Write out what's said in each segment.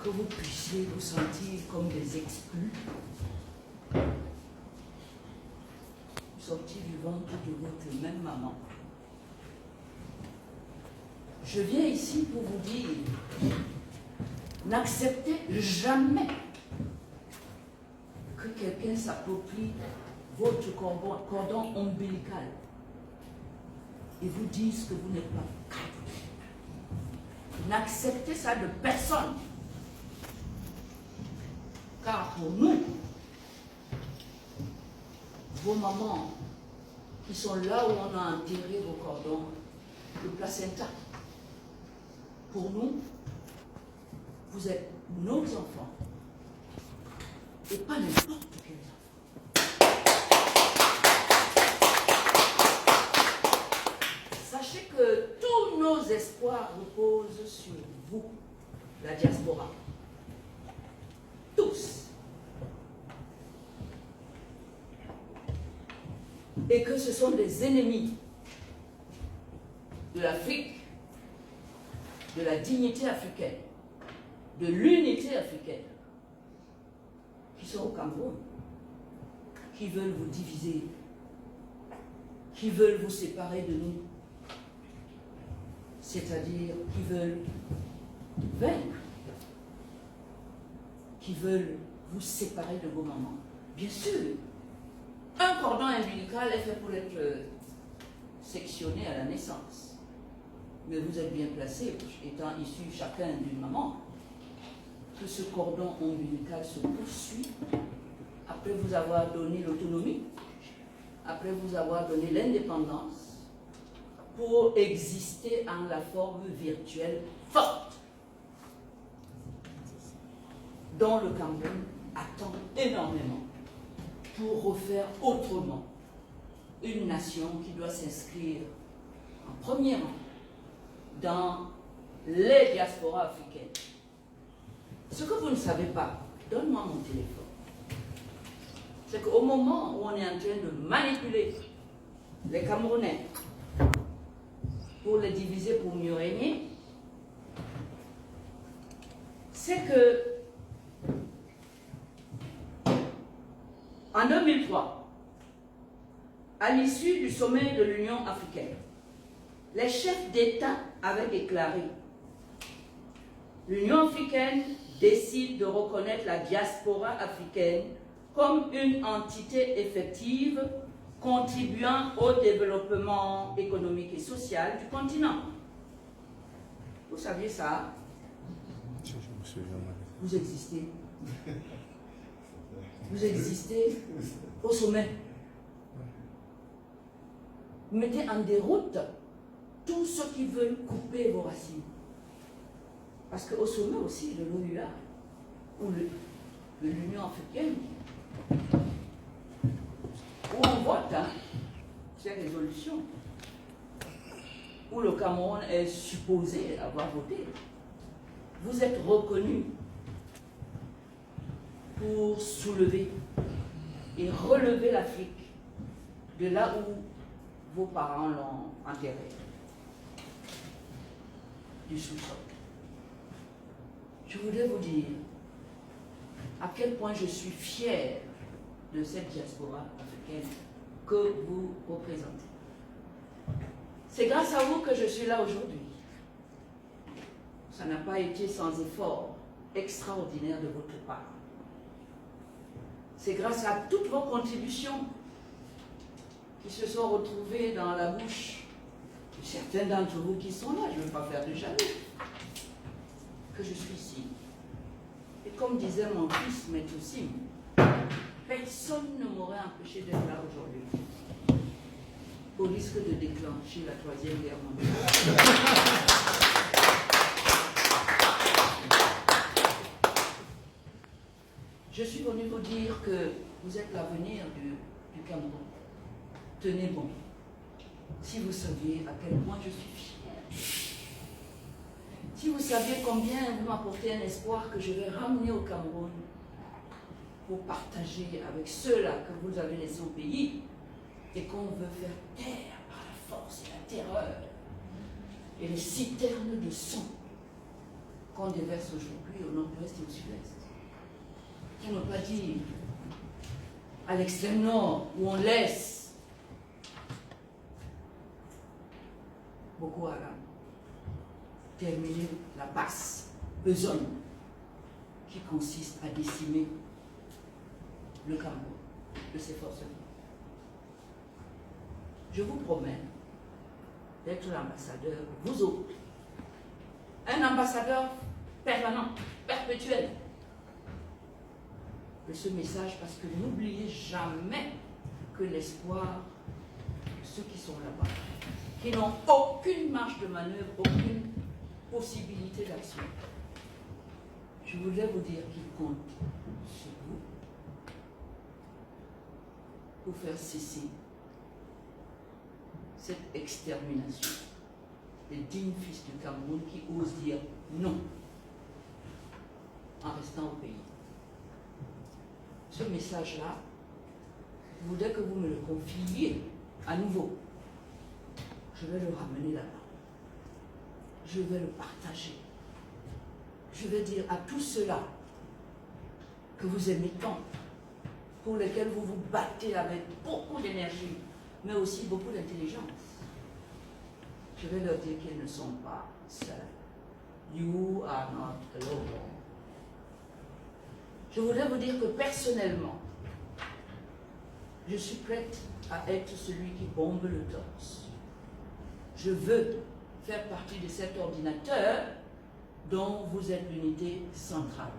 que vous puissiez vous sentir comme des exclus, sortis du ventre de votre même maman. Je viens ici pour vous dire, n'acceptez jamais que quelqu'un s'approprie votre cordon ombilical et vous dise que vous n'êtes pas cadre. N'acceptez ça de personne. Car pour nous, vos mamans qui sont là où on a enterré vos cordons, le placenta, pour nous, vous êtes nos enfants et pas n'importe quels enfants. Sachez que tous nos espoirs reposent sur vous, la diaspora. Tous. Et que ce sont des ennemis de l'Afrique, de la dignité africaine, de l'unité africaine, qui sont au Cameroun, qui veulent vous diviser, qui veulent vous séparer de nous, c'est-à-dire qui veulent vaincre, qui veulent vous séparer de vos mamans. Bien sûr, un cordon ombilical est fait pour être sectionné à la naissance. Mais vous êtes bien placé, étant issus chacun d'une maman, que ce cordon ombilical se poursuit après vous avoir donné l'autonomie, après vous avoir donné l'indépendance, pour exister en la forme virtuelle forte dont le Cameroun attend énormément pour refaire autrement une nation qui doit s'inscrire en premier rang dans les diasporas africaines. Ce que vous ne savez pas, donne-moi mon téléphone, c'est qu'au moment où on est en train de manipuler les Camerounais pour les diviser pour mieux régner, c'est que en 2003, à l'issue du sommet de l'Union africaine, les chefs d'État avaient déclaré « L'Union africaine décide de reconnaître la diaspora africaine comme une entité effective contribuant au développement économique et social du continent. » Vous saviez ça? Vous existez. Vous existez au sommet. Vous mettez en déroute tous ceux qui veulent couper vos racines. Parce qu'au sommet aussi de l'OUA, ou de l'Union africaine, où on vote ces résolutions, où le Cameroun est supposé avoir voté, vous êtes reconnus pour soulever et relever l'Afrique de là où vos parents l'ont enterré, du sous-sol. Je voudrais vous dire à quel point je suis fier de cette diaspora africaine que vous représentez. C'est grâce à vous que je suis là aujourd'hui. Ça n'a pas été sans effort extraordinaire de votre part. C'est grâce à toutes vos contributions qui se sont retrouvées dans la bouche de certains d'entre vous qui sont là, je ne veux pas faire de jaloux, que je suis ici. Et comme disait mon fils Maître Sim, personne ne m'aurait empêché d'être là aujourd'hui, au risque de déclencher la Troisième Guerre mondiale. Je suis venu vous dire que vous êtes l'avenir du Cameroun. Tenez bon. Si vous saviez à quel point je suis fière. Si vous saviez combien vous m'apportez un espoir que je vais ramener au Cameroun pour partager avec ceux-là que vous avez laissés au pays et qu'on veut faire taire par la force et la terreur et les citernes de sang qu'on déverse aujourd'hui au nord-ouest et au sud-est. Pour ne pas dire à l'extrême nord, où on laisse Boko Haram terminer la basse besogne qui consiste à décimer le Cameroun de ses forces vives. Je vous promets d'être l'ambassadeur, vous autres, un ambassadeur permanent, perpétuel de ce message, parce que n'oubliez jamais que l'espoir de ceux qui sont là-bas, qui n'ont aucune marge de manœuvre, aucune possibilité d'action, je voudrais vous dire qu'ils comptent sur vous pour faire cesser cette extermination des dignes fils du Cameroun qui osent dire non en restant au pays. Ce message-là, je voudrais que vous me le confiiez à nouveau. Je vais le ramener là-bas. Je vais le partager. Je vais dire à tous ceux-là que vous aimez tant, pour lesquels vous vous battez avec beaucoup d'énergie, mais aussi beaucoup d'intelligence. Je vais leur dire qu'ils ne sont pas seuls. You are not alone. Je voudrais vous dire que personnellement, je suis prête à être celui qui bombe le torse. Je veux faire partie de cet ordinateur dont vous êtes l'unité centrale,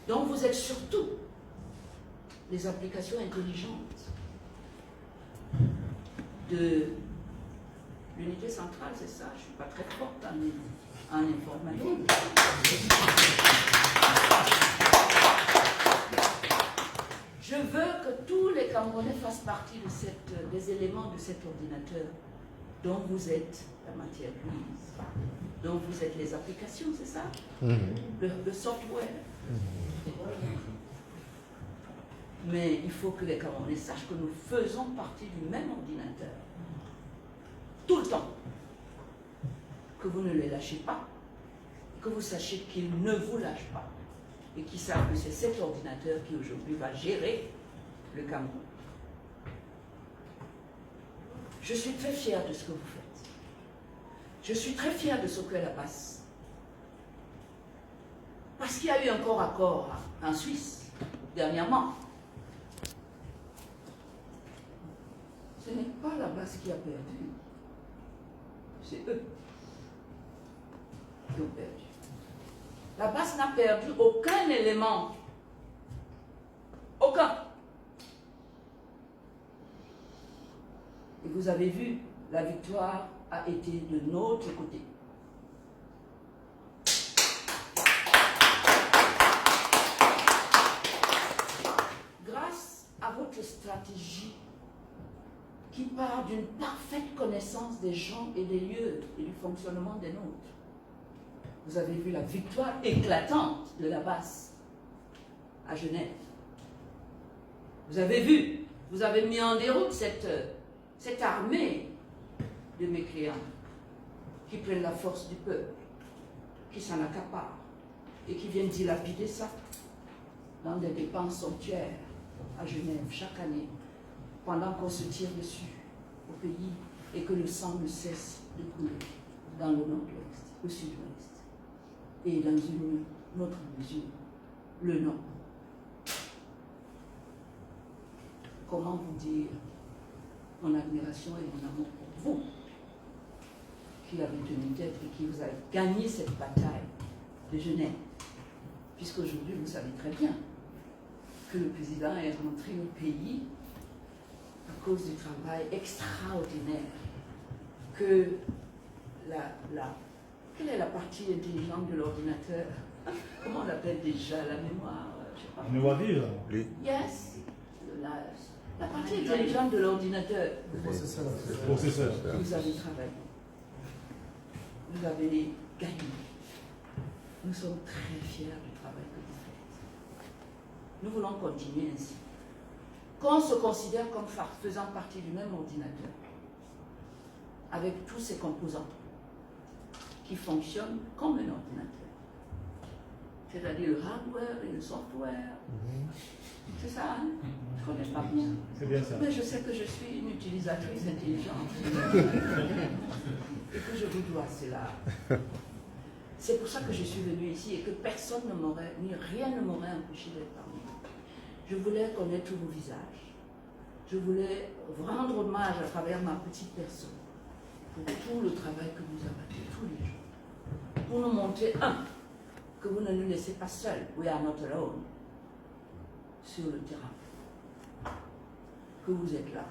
dont vous êtes surtout les applications intelligentes de l'unité centrale, c'est ça, je ne suis pas très forte en informatique. Je veux que tous les Camerounais fassent partie des éléments de cet ordinateur dont vous êtes la matière grise, dont vous êtes les applications, c'est ça? Le software. Mais il faut que les Camerounais sachent que nous faisons partie du même ordinateur. Tout le temps. Que vous ne les lâchez pas. Que vous sachiez qu'ils ne vous lâchent pas. Et qu'ils savent que c'est cet ordinateur qui aujourd'hui va gérer le Cameroun. Je suis très fière de ce que vous faites. Je suis très fière de ce que la passe. Parce qu'il y a eu un corps à corps en Suisse, dernièrement. Ce n'est pas la base qui a perdu. C'est eux qui ont perdu. La base n'a perdu aucun élément. Aucun. Et vous avez vu, la victoire a été de notre côté. Grâce à votre stratégie qui part d'une parfaite connaissance des gens et des lieux et du fonctionnement des nôtres, vous avez vu la victoire éclatante de la base à Genève. Vous avez vu, vous avez mis en déroute cette armée de mécréants qui prennent la force du peuple, qui s'en accaparent et qui viennent dilapider ça dans des dépenses somptuaires à Genève chaque année, pendant qu'on se tire dessus au pays et que le sang ne cesse de couler dans le nord-ouest, au sud-ouest. Et dans une autre mesure, le nom. Comment vous dire mon admiration et mon amour pour vous, qui avez tenu tête et qui vous avez gagné cette bataille de Genève. Puisqu'aujourd'hui, vous savez très bien que le président est rentré au pays à cause du travail extraordinaire que quelle est la partie intelligente de l'ordinateur? Comment on l'appelle déjà? La mémoire, je sais pas. Mémoire vive. Yes. La partie intelligente de l'ordinateur. Le processeur. Vous avez travaillé. Vous avez gagné. Nous sommes très fiers du travail que vous faites. Nous voulons continuer ainsi. Qu'on se considère comme faisant partie du même ordinateur, avec tous ses composants qui fonctionnent comme un ordinateur. c'est-à-dire le hardware et le software. C'est ça, hein? Je ne connais pas bien. C'est bien ça. Mais je sais que je suis une utilisatrice intelligente et que je vous dois cela. C'est pour ça que je suis venue ici et que personne ne m'aurait, ni rien ne m'aurait empêché d'être parmi vous. Je voulais connaître tous vos visages. Je voulais rendre hommage à travers ma petite personne pour tout le travail que vous abattez tous les jours. Pour nous montrer, que vous ne nous laissez pas seuls. We are not alone. Sur le terrain. Que vous êtes là.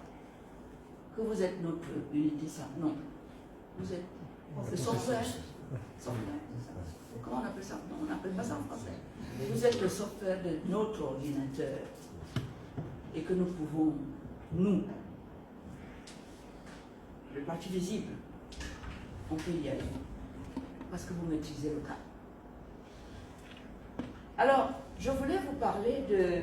Que vous êtes notre unité simple. Non. Vous êtes le software. Software, c'est ça. Comment on appelle ça? Non, on n'appelle pas ça en français. Vous êtes le software de notre ordinateur. Et que nous pouvons, nous, le parti visible, on peut y aller. Parce que vous maîtrisez le cas. Alors, je voulais vous parler de